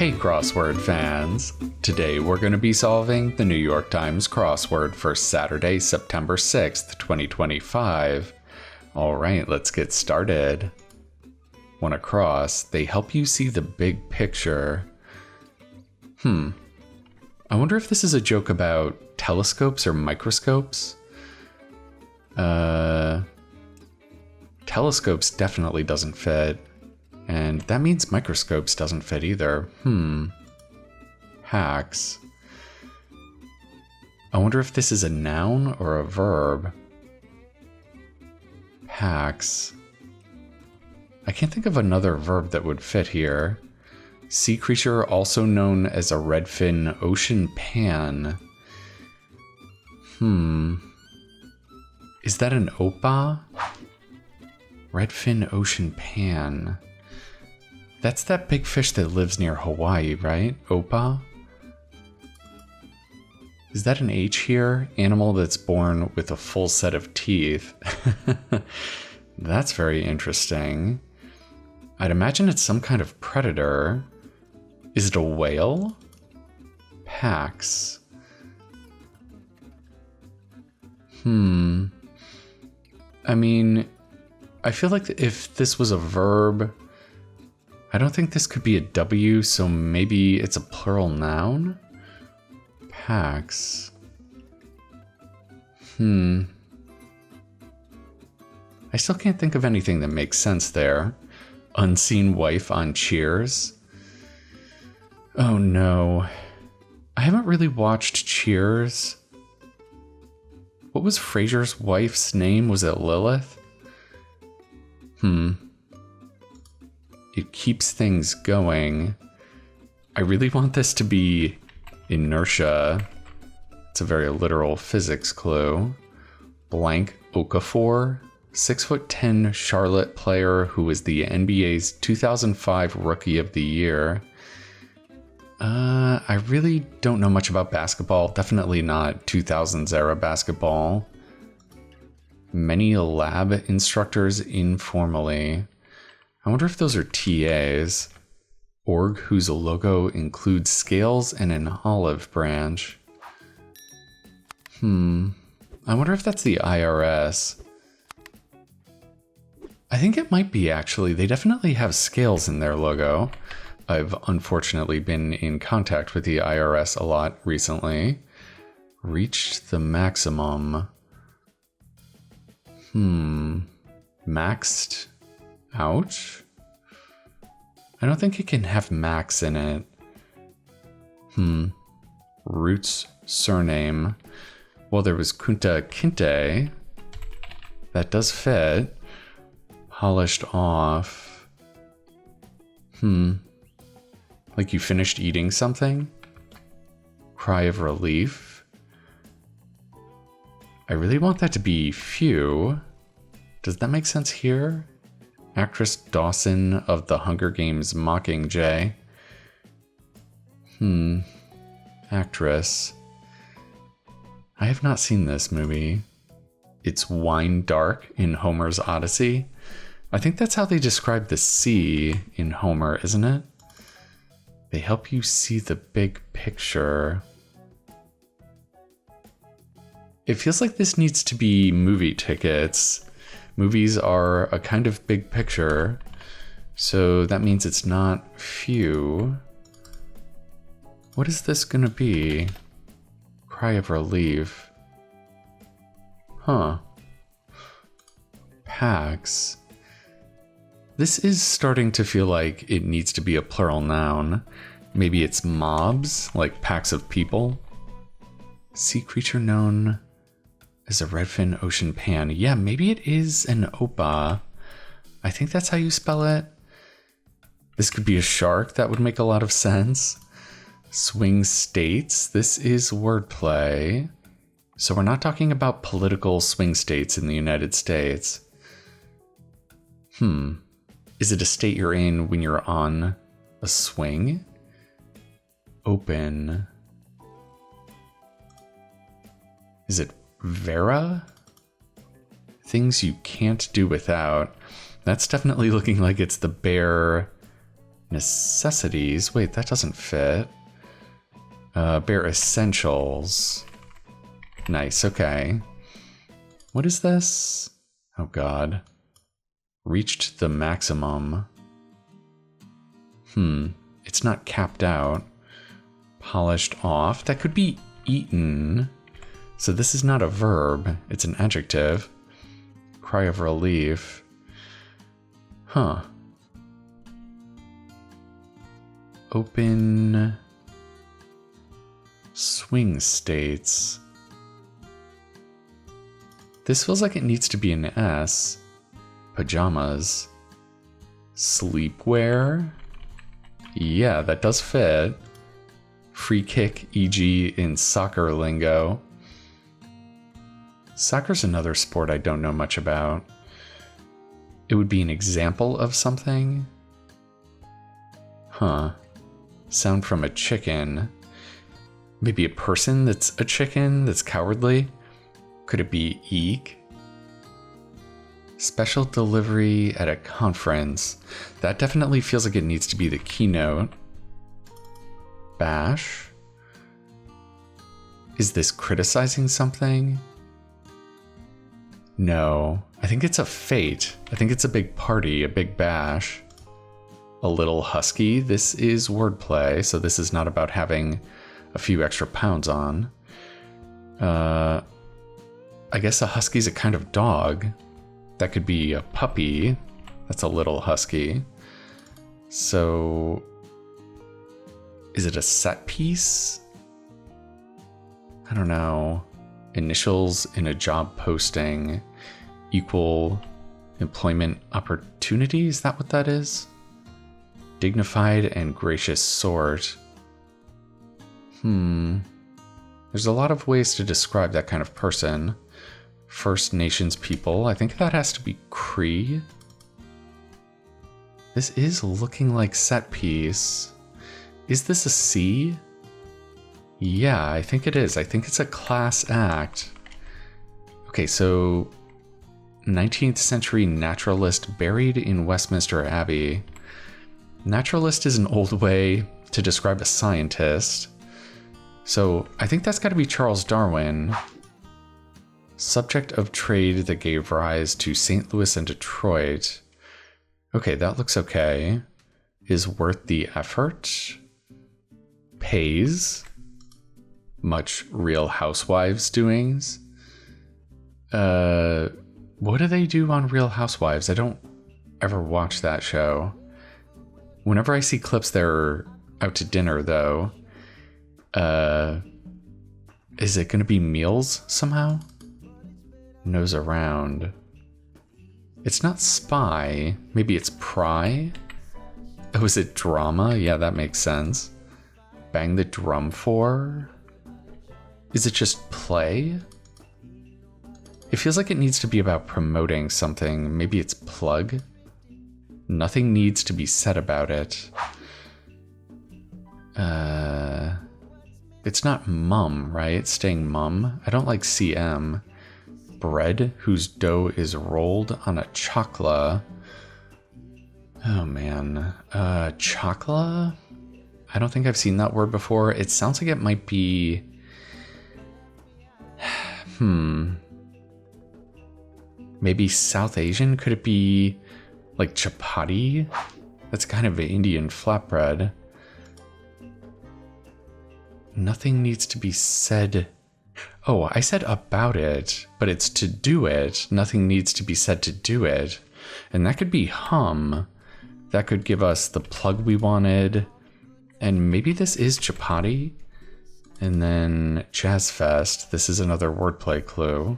Hey crossword fans! Today we're going to be solving the New York Times crossword for Saturday, September 6th, 2025. Alright, let's get started. When across, they help you see the big picture. I wonder if this is a joke about telescopes or microscopes? Telescopes definitely doesn't fit. And that means microscopes doesn't fit either. Hacks. I wonder if this is a noun or a verb. Hacks. I can't think of another verb that would fit here. Sea creature, also known as a redfin ocean pan. Is that an opah? Redfin ocean pan. That's that big fish that lives near Hawaii, right? Opah? Is that an H here? Animal that's born with a full set of teeth. That's very interesting. I'd imagine it's some kind of predator. Is it a whale? Pax. I mean, I feel like if this was a verb, I don't think this could be a W, so maybe it's a plural noun? Pax. I still can't think of anything that makes sense there. Unseen wife on Cheers? Oh no. I haven't really watched Cheers. What was Frasier's wife's name? Was it Lilith? It keeps things going. I really want this to be inertia. It's a very literal physics clue. Blank Okafor, 6'10" Charlotte player who was the NBA's 2005 Rookie of the Year. I really don't know much about basketball. Definitely not 2000s era basketball. Many lab instructors informally. I wonder if those are TAs. Org whose logo includes scales and an olive branch. I wonder if that's the IRS. I think it might be, actually. They definitely have scales in their logo. I've unfortunately been in contact with the IRS a lot recently. Reached the maximum. Maxed out? I don't think it can have max in it. Roots surname. Well, there was Kunta Kinte. That does fit. Polished off. Like you finished eating something? Cry of relief. I really want that to be few. Does that make sense here? Actress Dawson of the Hunger Games Mockingjay. Actress. I have not seen this movie. It's wine dark in Homer's Odyssey. I think that's how they describe the sea in Homer, isn't it? They help you see the big picture. It feels like this needs to be movie tickets. Movies are a kind of big picture, so that means it's not few. What is this gonna be? Cry of relief. Pax. This is starting to feel like it needs to be a plural noun. Maybe it's mobs, like packs of people. Sea creature known as a redfin ocean pan. Yeah, maybe it is an opah. I think that's how you spell it. This could be a shark. That would make a lot of sense. Swing states. This is wordplay. So we're not talking about political swing states in the United States. Is it a state you're in when you're on a swing? Open. Is it Vera? Things you can't do without. That's definitely looking like it's the bare Necessities. Wait, that doesn't fit. Bare essentials. Nice, okay. What is this? Oh god. Reached the maximum. It's not capped out. Polished off. That could be eaten. So this is not a verb. It's an adjective. Cry of relief. Huh. Open swing states. This feels like it needs to be an S. Pajamas. Sleepwear. Yeah, that does fit. Free kick, e.g. in soccer lingo. Soccer's another sport I don't know much about. It would be an example of something? Huh. Sound from a chicken. Maybe a person that's a chicken that's cowardly? Could it be eek? Special delivery at a conference. That definitely feels like it needs to be the keynote. Bash? Is this criticizing something? No, I think it's a fete. I think it's a big party, a big bash. A little husky. This is wordplay, so this is not about having a few extra pounds on. I guess a husky's a kind of dog. That could be a puppy. That's a little husky. So, is it a set piece? I don't know. Initials in a job posting. Equal employment opportunity? Is that what that is? Dignified and gracious sort. There's a lot of ways to describe that kind of person. First Nations people. I think that has to be Cree. This is looking like set piece. Is this a C? Yeah, I think it is. I think it's a class act. Okay, so 19th century naturalist buried in Westminster Abbey. Naturalist is an old way to describe a scientist. So I think that's got to be Charles Darwin. Subject of trade that gave rise to St. Louis and Detroit. Okay, that looks okay. Is worth the effort. Pays. Much Real Housewives doings. What do they do on Real Housewives? I don't ever watch that show. Whenever I see clips, they're out to dinner, though. Is it going to be meals somehow? Nose around. It's not spy. Maybe it's pry? Oh, is it drama? Yeah, that makes sense. Bang the drum for? Is it just play? It feels like it needs to be about promoting something. Maybe it's plug? Nothing needs to be said about it. It's not mum, right? Staying mum. I don't like CM. Bread whose dough is rolled on a chakla. Oh man. Chakla? I don't think I've seen that word before. It sounds like it might be... Maybe South Asian? Could it be like chapati? That's kind of Indian flatbread. Nothing needs to be said. Oh, I said about it, but it's to do it. Nothing needs to be said to do it. And that could be hum. That could give us the plug we wanted. And maybe this is chapati. And then Jazz Fest. This is another wordplay clue.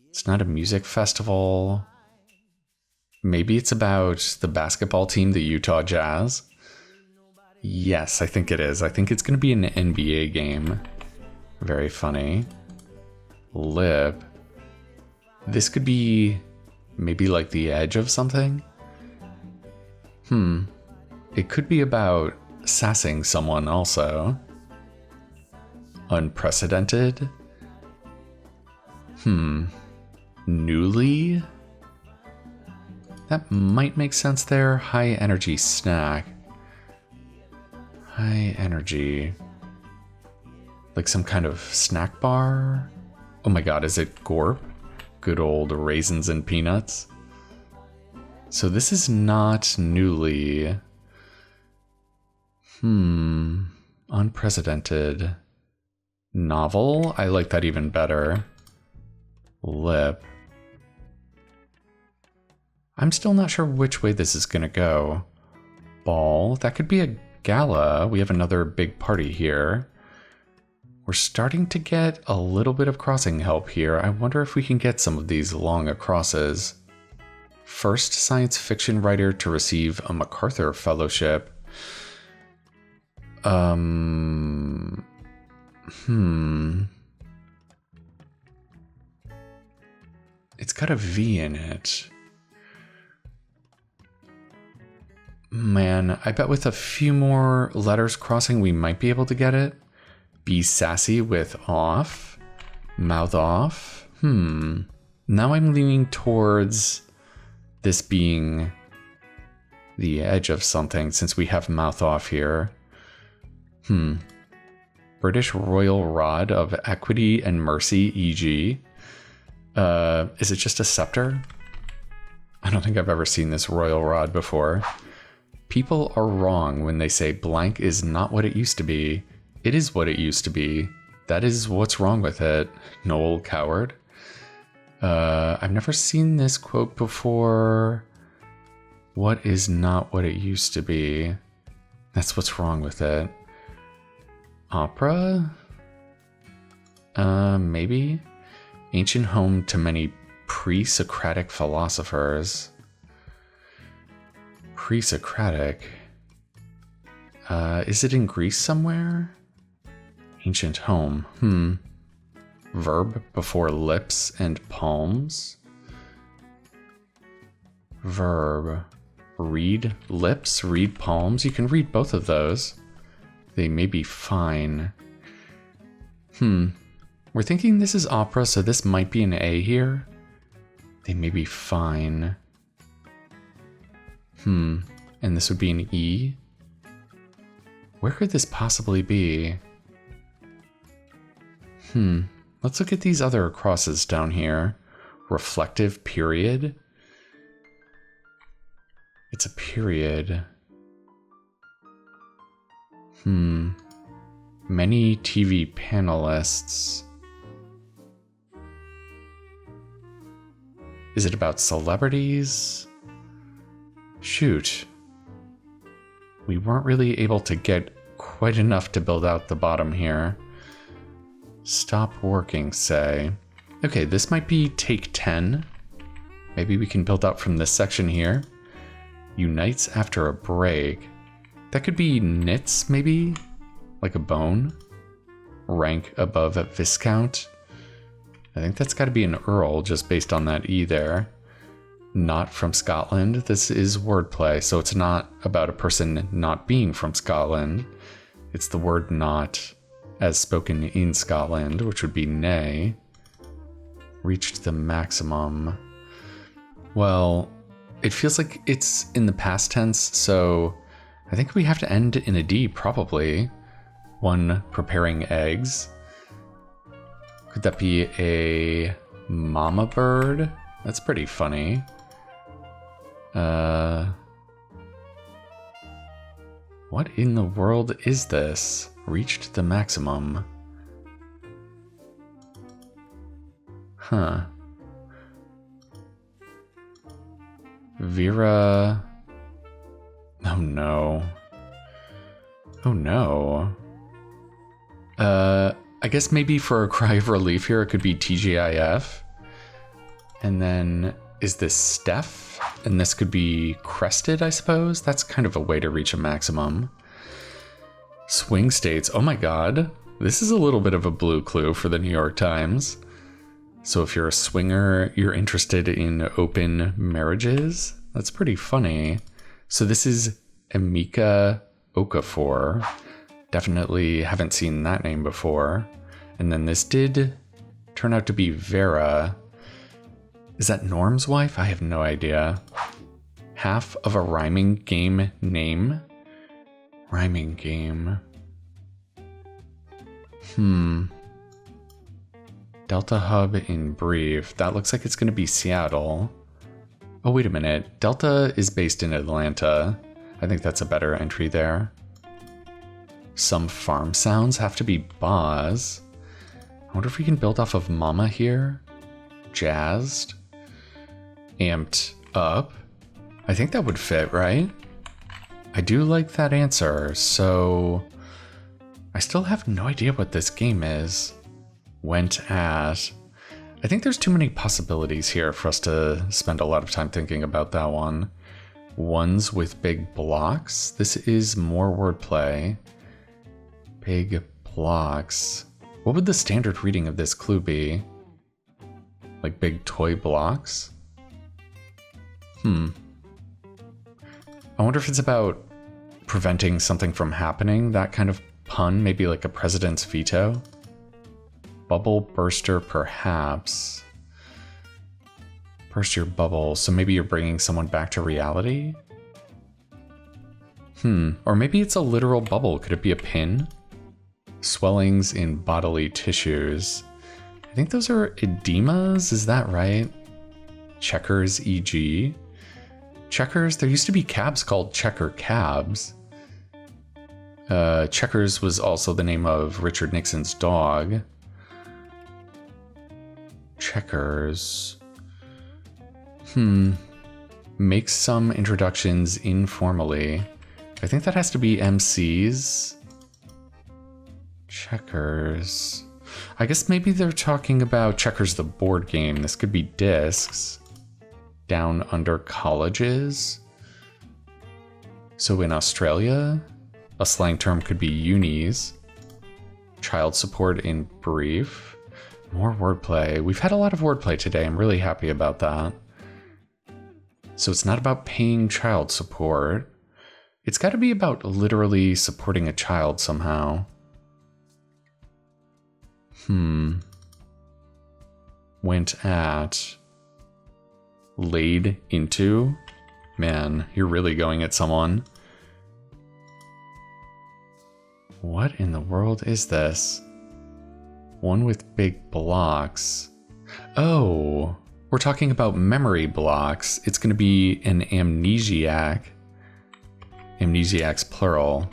It's not a music festival. Maybe it's about the basketball team, the Utah Jazz. Yes, I think it is. I think it's going to be an NBA game. Very funny. Lip. This could be maybe like the edge of something. It could be about sassing someone also. Unprecedented. Newly. That might make sense there. High energy snack. High energy. Like some kind of snack bar? Oh my god, is it Gorp? Good old raisins and peanuts. So this is not newly. Unprecedented. Novel? I like that even better. Lip. I'm still not sure which way this is gonna go. Ball. That could be a gala. We have another big party here. We're starting to get a little bit of crossing help here. I wonder if we can get some of these long acrosses. First science fiction writer to receive a MacArthur Fellowship. It's got a V in it. Man, I bet with a few more letters crossing, we might be able to get it. Be sassy with off. Mouth off. Now I'm leaning towards this being the edge of something since we have mouth off here. British Royal Rod of Equity and Mercy, e.g. Is it just a scepter? I don't think I've ever seen this Royal Rod before. People are wrong when they say blank is not what it used to be. It is what it used to be. That is what's wrong with it. Noel Coward. I've never seen this quote before. What is not what it used to be? That's what's wrong with it. Opera? Maybe? Ancient home to many pre-Socratic philosophers. Pre-Socratic? Is it in Greece somewhere? Ancient home. Verb before lips and palms. Verb. Read lips, read palms. You can read both of those. They may be fine. We're thinking this is opera, so this might be an A here. They may be fine. And this would be an E. Where could this possibly be? Let's look at these other crosses down here. Reflective period. It's a period. Many TV panelists. Is it about celebrities? Shoot. We weren't really able to get quite enough to build out the bottom here. Stop working, say. Okay, this might be take 10. Maybe we can build up from this section here. Unites after a break. That could be knits, maybe? Like a bone? Rank above a viscount? I think that's got to be an earl just based on that E there. Not from Scotland. This is wordplay, so it's not about a person not being from Scotland. It's the word not as spoken in Scotland, which would be nay. Reached the maximum. Well, it feels like it's in the past tense, so I think we have to end in a D probably. One preparing eggs. Could that be a mama bird? That's pretty funny. What in the world is this? Reached the maximum. Vera. Oh no. Oh no. I guess maybe for a cry of relief here, it could be TGIF. And then is this Steph? And this could be crested, I suppose. That's kind of a way to reach a maximum. Swing states. Oh my god. This is a little bit of a blue clue for the New York Times. So if you're a swinger, you're interested in open marriages. That's pretty funny. So this is Emeka Okafor. Definitely haven't seen that name before. And then this did turn out to be Vera. Is that Norm's wife? I have no idea. Half of a rhyming game name. Rhyming game. Delta Hub in brief. That looks like it's going to be Seattle. Oh, wait a minute. Delta is based in Atlanta. I think that's a better entry there. Some farm sounds have to be Boz. I wonder if we can build off of Mama here. Jazzed. Amped up. I think that would fit, right? I do like that answer, so I still have no idea what this game is. Went at. I think there's too many possibilities here for us to spend a lot of time thinking about that one. Ones with big blocks. This is more wordplay. Big blocks. What would the standard reading of this clue be? Like big toy blocks? I wonder if it's about preventing something from happening, that kind of pun, maybe like a president's veto. Bubble burster, perhaps. Burst your bubble, so maybe you're bringing someone back to reality? Or maybe it's a literal bubble. Could it be a pin? Swellings in bodily tissues. I think those are edemas, is that right? Checkers, e.g. Checkers, there used to be cabs called checker cabs. Checkers was also the name of Richard Nixon's dog. Checkers. Make some introductions informally. I think that has to be MCs. Checkers. I guess maybe they're talking about Checkers the board game. This could be discs. Down under colleges. So in Australia, a slang term could be unis. Child support in brief. More wordplay. We've had a lot of wordplay today. I'm really happy about that. So it's not about paying child support. It's got to be about literally supporting a child somehow. Went at. Laid into. Man, you're really going at someone. What in the world is this? One with big blocks. Oh, we're talking about memory blocks. It's going to be an amnesiac. Amnesiac's plural.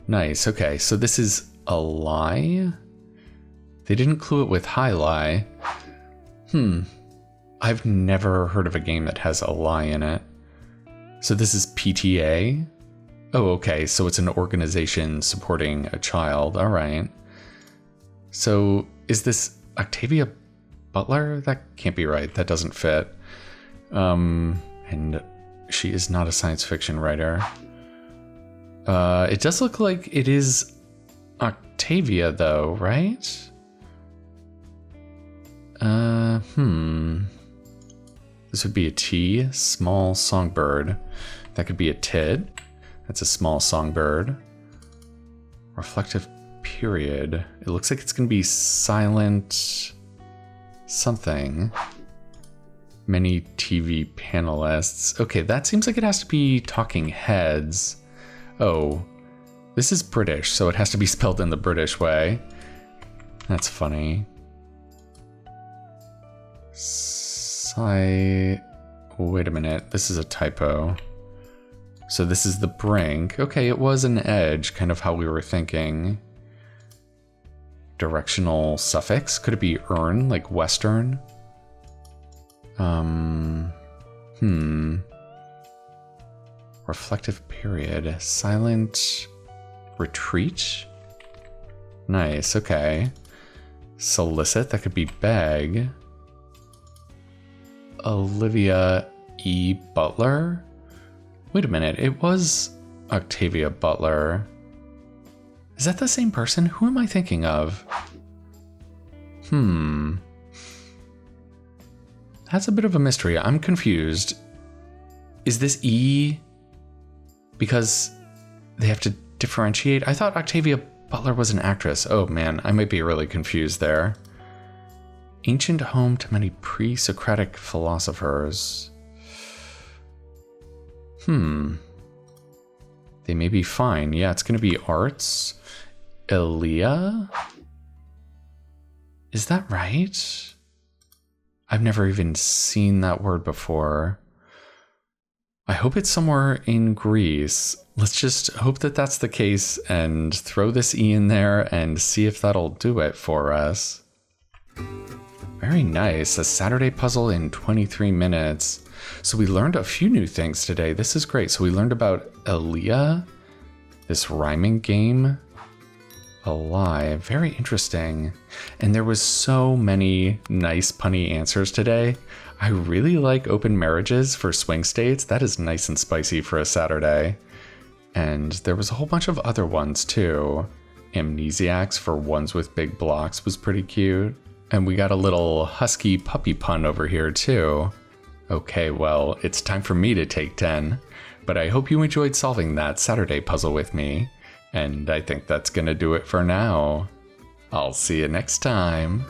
Nice. Okay, so this is a lie? They didn't clue it with high lie. I've never heard of a game that has a lie in it. So this is PTA? Oh, okay, so it's an organization supporting a child. All right. So is this Octavia Butler? That can't be right. That doesn't fit. And she is not a science fiction writer. It does look like it is Octavia, though, right? This would be a T, small songbird. That could be a tid. That's a small songbird. Reflective period. It looks like it's going to be silent something. Many TV panelists. Okay, that seems like it has to be talking heads. Oh, this is British, so it has to be spelled in the British way. That's funny. Wait a minute, this is a typo. So this is the brink. Okay, it was an edge, kind of how we were thinking. Directional suffix, could it be ern, like western? Reflective period, silent retreat? Nice, okay. Solicit, that could be beg. Olivia E. Butler? Wait a minute, it was Octavia Butler. Is that the same person? Who am I thinking of? That's a bit of a mystery. I'm confused. Is this E because they have to differentiate? I thought Octavia Butler was an actress. Oh man, I might be really confused there. Ancient home to many pre-Socratic philosophers. They may be fine. Yeah, it's going to be arts. Elia? Is that right? I've never even seen that word before. I hope it's somewhere in Greece. Let's just hope that that's the case and throw this E in there and see if that'll do it for us. Very nice. A Saturday puzzle in 23 minutes. So we learned a few new things today. This is great. So we learned about Elia, this rhyming game. Alive. Very interesting. And there was so many nice punny answers today. I really like open marriages for swing states. That is nice and spicy for a Saturday. And there was a whole bunch of other ones too. Amnesiacs for ones with big blocks was pretty cute. And we got a little husky puppy pun over here too. Okay, well, it's time for me to take 10. But I hope you enjoyed solving that Saturday puzzle with me. And I think that's gonna do it for now. I'll see you next time.